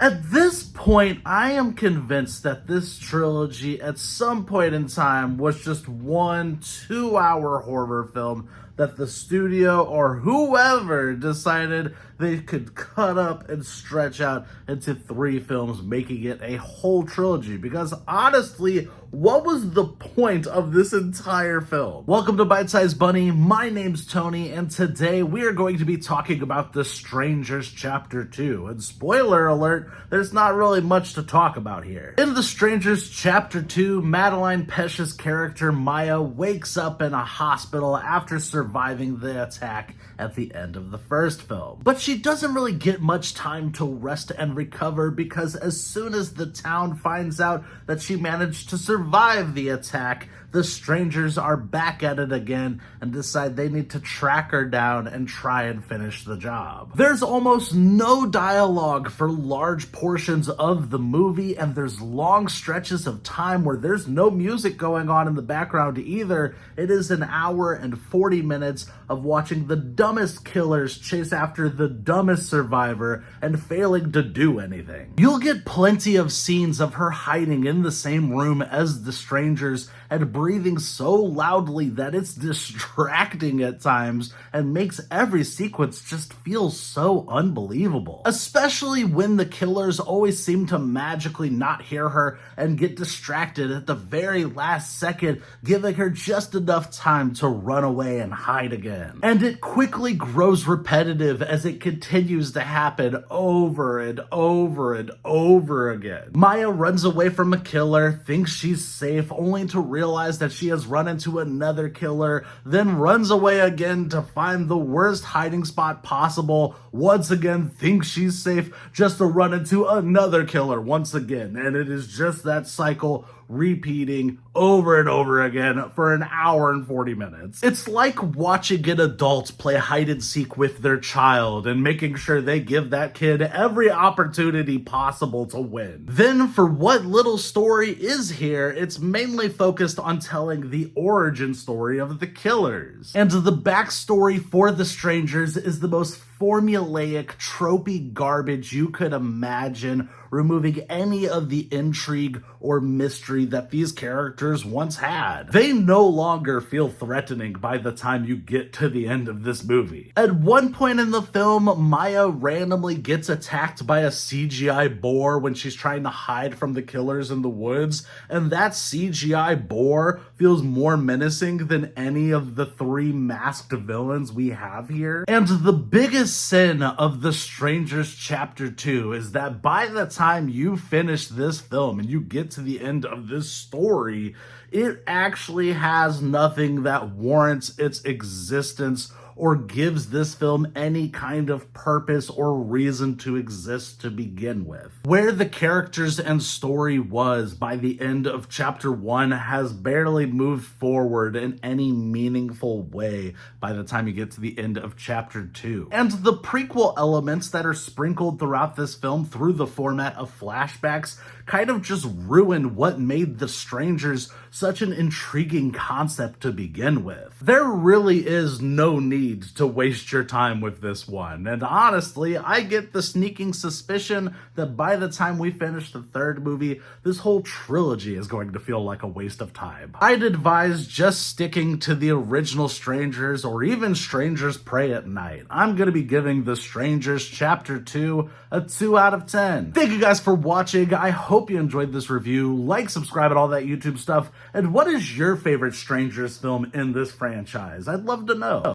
At this point, I am convinced that this trilogy at some point in time was just one 2-hour horror film that the studio or whoever decided they could cut up and stretch out into 3 films, making it a whole trilogy. Because honestly, what was the point of this entire film? Welcome to Bite Size Bunny. My name's Tony, and today we are going to be talking about The Strangers Chapter 2. And spoiler alert, there's not really much to talk about here. In The Strangers Chapter 2, Madeline Pesch's character Maya wakes up in a hospital after surviving the attack at the end of the first film. But she doesn't really get much time to rest and recover, because as soon as the town finds out that she managed to survive the attack, the strangers are back at it again and decide they need to track her down and try and finish the job. There's almost no dialogue for large portions of the movie, and there's long stretches of time where there's no music going on in the background either. It is an hour and 40 minutes of watching the dumbest killers chase after the dumbest survivor and failing to do anything. You'll get plenty of scenes of her hiding in the same room as the strangers and breathing so loudly that it's distracting at times and makes every sequence just feel so unbelievable. Especially when the killers always seem to magically not hear her and get distracted at the very last second, giving her just enough time to run away and hide again. And it quickly grows repetitive as it continues to happen over and over and over again. Maya runs away from a killer, thinks she's safe, only to realize that she has run into another killer, then runs away again to find the worst hiding spot possible, once again thinks she's safe, just to run into another killer once again. And it is just that cycle repeating over and over again for an hour and 40 minutes. It's like watching an adult play hide and seek with their child and making sure they give that kid every opportunity possible to win. Then for what little story is here, it's mainly focused on telling the origin story of the killers. And the backstory for the strangers is the most formulaic, tropey garbage you could imagine, removing any of the intrigue or mystery that these characters once had. They no longer feel threatening by the time you get to the end of this movie. At one point in the film, Maya randomly gets attacked by a CGI boar when she's trying to hide from the killers in the woods, and that CGI boar feels more menacing than any of the 3 masked villains we have here. And the biggest sin of The Strangers Chapter 2 is that by the time you finish this film and you get to the end of this story, it actually has nothing that warrants its existence or gives this film any kind of purpose or reason to exist to begin with. Where the characters and story was by the end of Chapter 1 has barely moved forward in any meaningful way by the time you get to the end of Chapter 2. And the prequel elements that are sprinkled throughout this film through the format of flashbacks kind of just ruin what made The Strangers such an intriguing concept to begin with. There really is no need to waste your time with this one, and honestly, I get the sneaking suspicion that by the time we finish the 3rd movie, this whole trilogy is going to feel like a waste of time. I'd advise just sticking to the original Strangers or even Strangers Prey at Night. I'm going to be giving The Strangers Chapter 2 a 2 out of 10. Thank you guys for watching. I hope you enjoyed this review. Like, subscribe, and all that YouTube stuff. And what is your favorite Strangers film in this franchise? I'd love to know.